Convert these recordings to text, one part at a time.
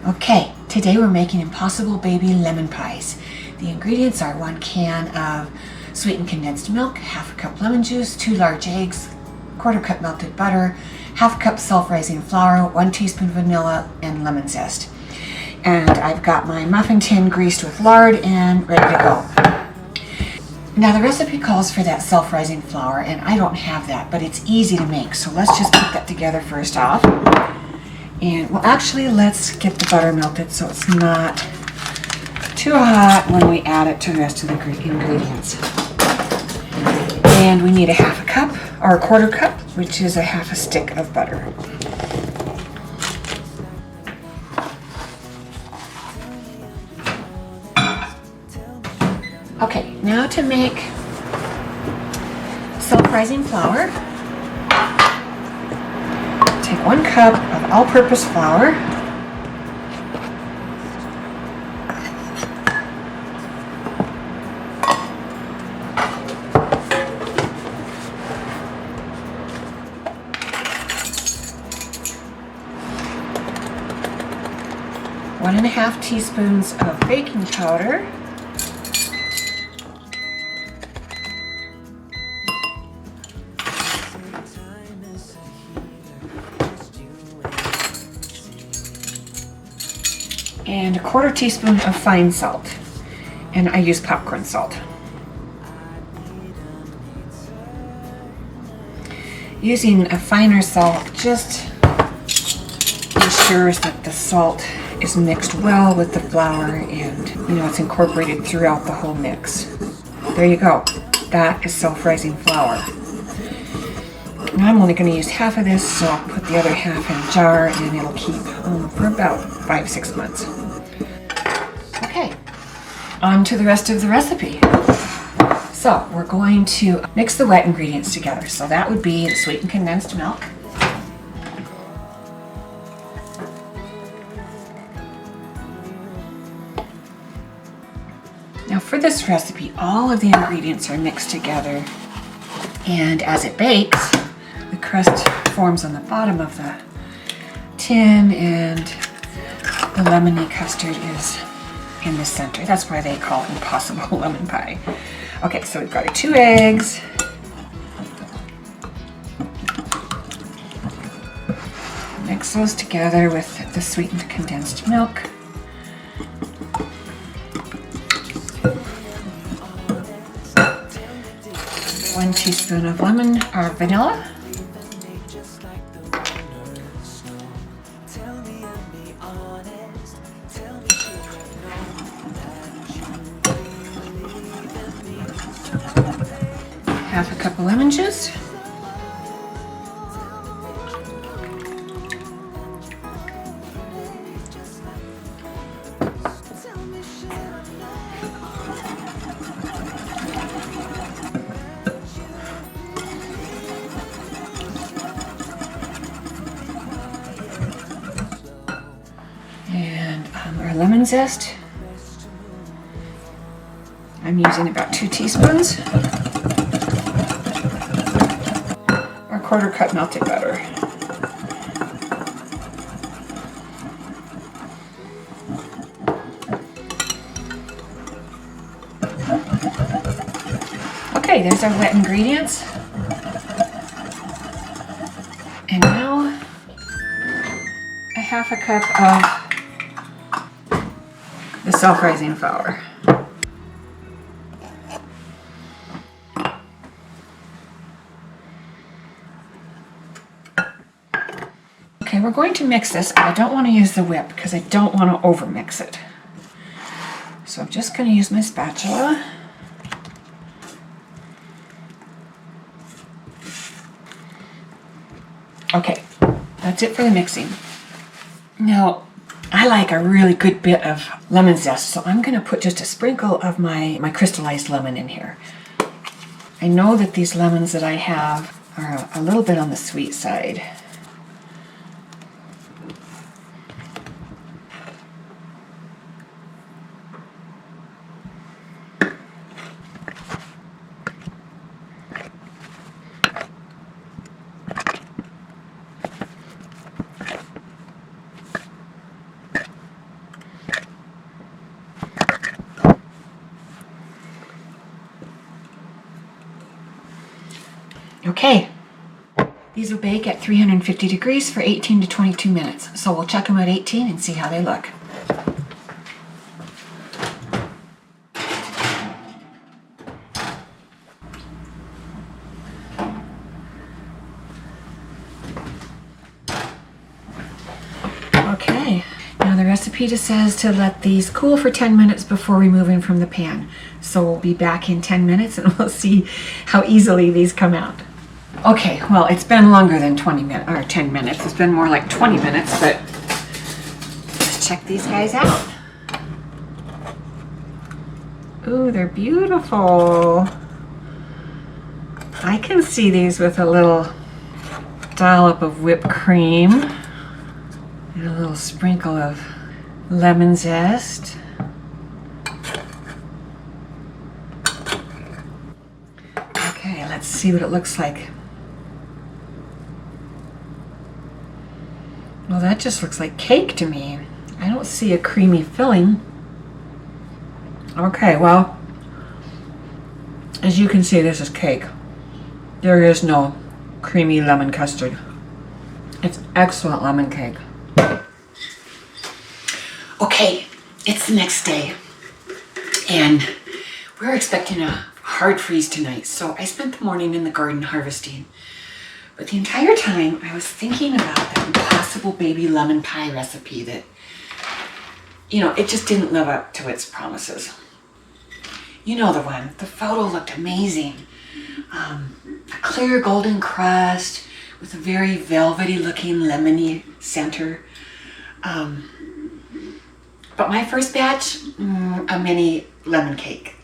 Okay, today we're making Impossible Baby lemon pies. The ingredients are 1 can of sweetened condensed milk, half a cup lemon juice, 2 large eggs, 1/4 cup melted butter, half a cup self-rising flour, 1 teaspoon vanilla, and lemon zest. And I've got my muffin tin greased with lard and ready to go. Now the recipe calls for that self-rising flour, and I don't have that, but it's easy to make. So let's just put that together first off. And well, actually, let's get the butter melted so it's not too hot when we add it to the rest of the ingredients. And we need a half a cup or a 1/4 cup, which is a half a stick of butter. Okay, now to make self-rising flour, take 1 cup of all-purpose flour, one and a half teaspoons of baking powder, and a 1/4 teaspoon of fine salt, and I use popcorn salt. Using a finer salt just ensures that the salt is mixed well with the flour and it's incorporated throughout the whole mix. There you go. That is self-rising flour. Now I'm only going to use half of this, so I'll put the other half in a jar and it'll keep for about 5-6 months. Okay, on to the rest of the recipe. So we're going to mix the wet ingredients together. So that would be the sweetened condensed milk, now for this recipe, all of the ingredients are mixed together, and as it bakes, the crust forms on the bottom of the tin and the lemony custard is in the center. That's why they call it Impossible lemon pie. Okay, so we've got our 2 eggs. Mix those together with the sweetened condensed milk. One teaspoon of lemon or vanilla. Half a cup of lemon juice. And our lemon zest. I'm using about 2 teaspoons. 1/4 cup melted butter. Okay, there's our wet ingredients. And now a half a cup of the self-rising flour. Okay, we're going to mix this, but I don't want to use the whip because I don't want to over mix it. So I'm just going to use my spatula. Okay, that's it for the mixing. Now, I like a really good bit of lemon zest, so I'm going to put just a sprinkle of my crystallized lemon in here. I know that these lemons that I have are a little bit on the sweet side. Okay, these will bake at 350 degrees for 18 to 22 minutes. So we'll check them at 18 and see how they look. Okay, now the recipe just says to let these cool for 10 minutes before removing from the pan. So we'll be back in 10 minutes and we'll see how easily these come out. Okay, well, it's been longer than 20 minutes or 10 minutes. It's been more like 20 minutes, but let's check these guys out. Ooh, they're beautiful. I can see these with a little dollop of whipped cream and a little sprinkle of lemon zest. Okay, let's see what it looks like. Well, that just looks like cake to me. I don't see a creamy filling. Okay, well, as you can see, this is cake. There is no creamy lemon custard. It's excellent lemon cake. Okay, it's the next day, and we're expecting a hard freeze tonight, so I spent the morning in the garden harvesting. But the entire time, I was thinking about that impossible baby lemon pie recipe that, you know, it just didn't live up to its promises. You know the one. The photo looked amazing. A clear golden crust with a very velvety looking lemony center. But my first batch, a mini lemon cake,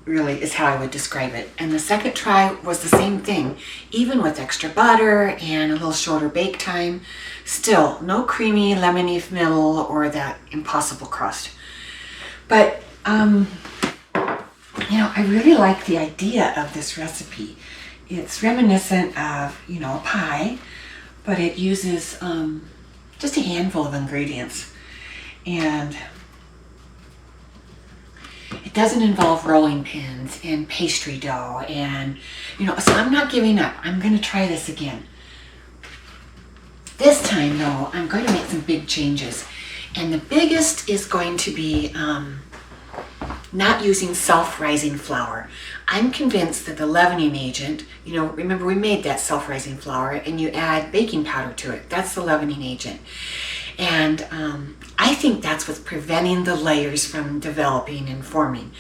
really is how I would describe it. And the second try was the same thing, even with extra butter and a little shorter bake time. Still, no creamy lemony middle or that impossible crust. But, you know, I really like the idea of this recipe. It's reminiscent of, you know, a pie, but it uses just a handful of ingredients. And it doesn't involve rolling pins and pastry dough and, you know, so I'm not giving up. I'm going to try this again. This time, though, I'm going to make some big changes. And the biggest is going to be not using self-rising flour. I'm convinced that the leavening agent, you know, remember we made that self-rising flour and you add baking powder to it. That's the leavening agent. And I think that's what's preventing the layers from developing and forming.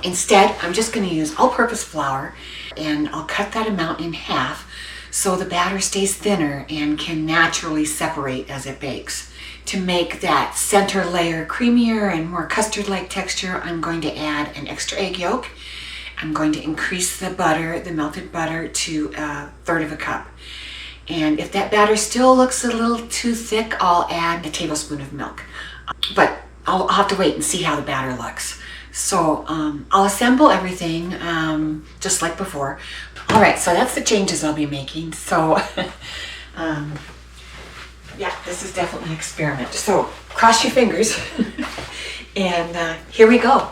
Instead, I'm just going to use all-purpose flour, and I'll cut that amount in half so the batter stays thinner and can naturally separate as it bakes. To make that center layer creamier and more custard-like texture, I'm going to add an extra egg yolk. I'm going to increase the butter, the melted butter, to 1/3 of a cup. And if that batter still looks a little too thick, I'll add a tablespoon of milk. But I'll have to wait and see how the batter looks. So I'll assemble everything just like before. All right, so that's the changes I'll be making. So yeah, this is definitely an experiment. So cross your fingers and here we go.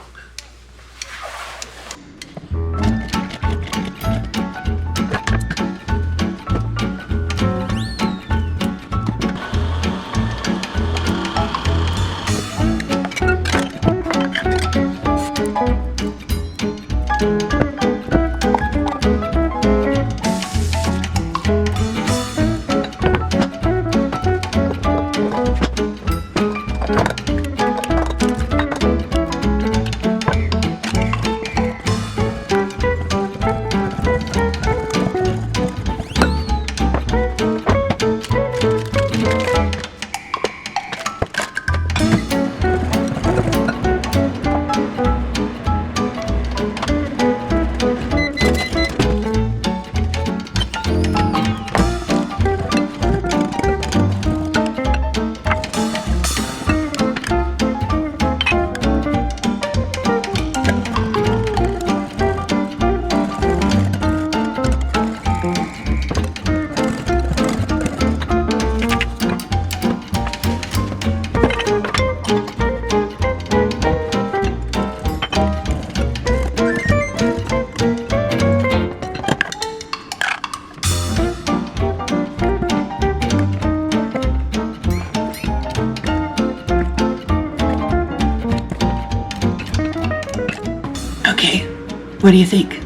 What do you think?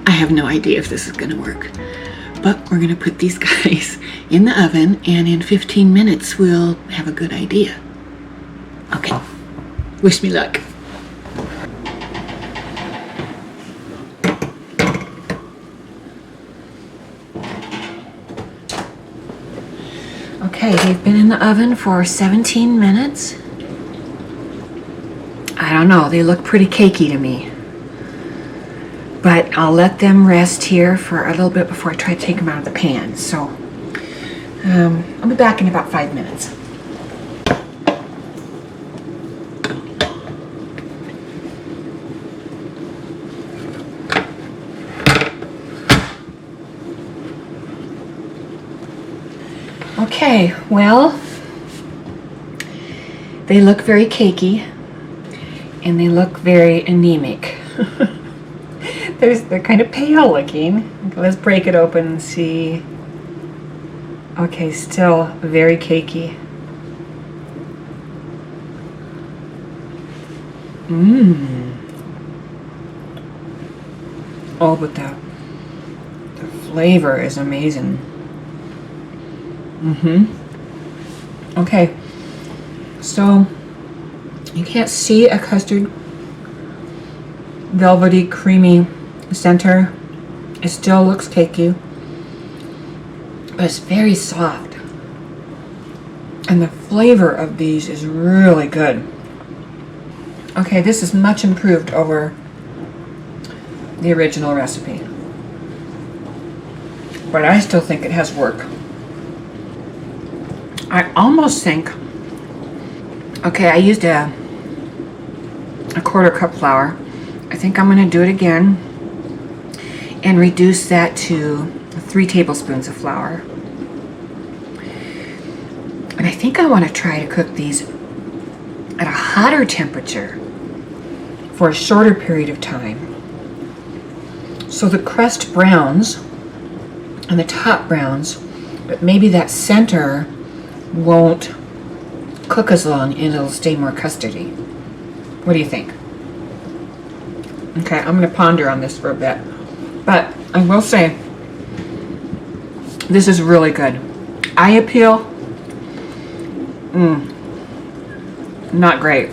I have no idea if this is gonna work, but we're gonna put these guys in the oven, and in 15 minutes we'll have a good idea. Okay, wish me luck. Okay, they've been in the oven for 17 minutes. I don't know, they look pretty cakey to me. But I'll let them rest here for a little bit before I try to take them out of the pan. So I'll be back in about 5 minutes. Okay, well, they look very cakey and they look very anemic. They're kind of pale looking. Let's break it open and see. Okay, still very cakey. Oh, but the flavor is amazing. Okay, so you can't see a custard velvety, creamy center. It still looks cakey, but it's very soft. And the flavor of these is really good. Okay, this is much improved over the original recipe, but I still think it has work. I almost think, okay, I used a 1/4 cup flour. I think I'm going to do it again and reduce that to 3 tablespoons of flour. And I think I want to try to cook these at a hotter temperature for a shorter period of time, so the crust browns and the top browns, but maybe that center won't cook as long and it'll stay more custardy. What do you think? Okay, I'm going to ponder on this for a bit, but I will say this is really good. Eye appeal, not great.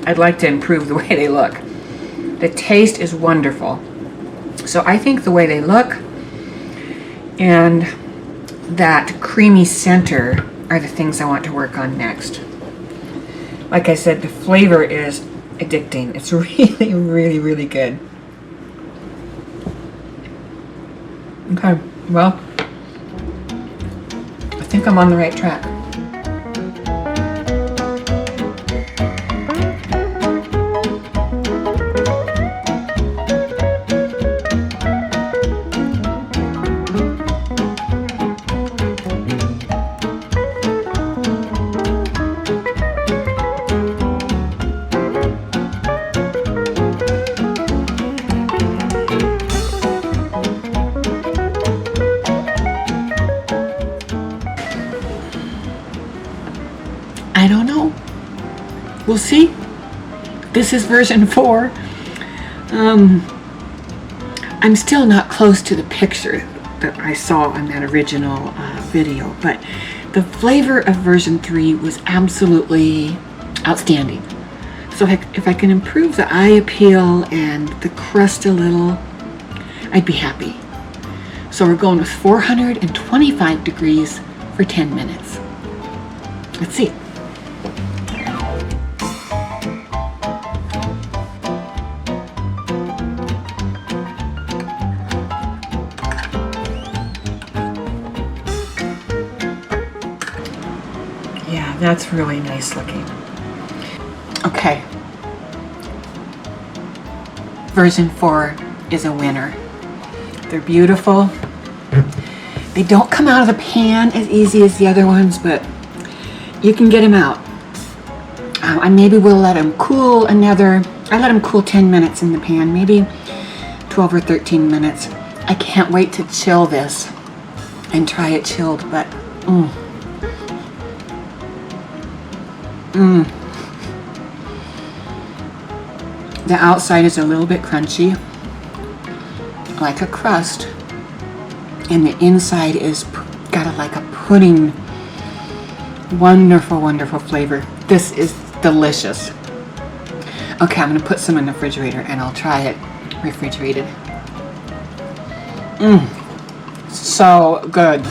I'd like to improve the way they look. The taste is wonderful. So I think the way they look and that creamy center are the things I want to work on next. Like I said, the flavor is addicting. It's really, really, really good. Okay, well, I think I'm on the right track. I don't know. We'll see. This is version 4. I'm still not close to the picture that I saw in that original video, but the flavor of version 3 was absolutely outstanding. So if I can improve the eye appeal and the crust a little, I'd be happy. So we're going with 425 degrees for 10 minutes. Let's see. Yeah, that's really nice looking. Okay. Version 4 is a winner. They're beautiful. They don't come out of the pan as easy as the other ones, but you can get them out. I maybe will let them cool I let them cool 10 minutes in the pan, maybe 12 or 13 minutes. I can't wait to chill this and try it chilled, but the outside is a little bit crunchy, like a crust, and the inside is got like a pudding. Wonderful, wonderful flavor. This is delicious. Okay, I'm gonna put some in the refrigerator and I'll try it refrigerated. So good.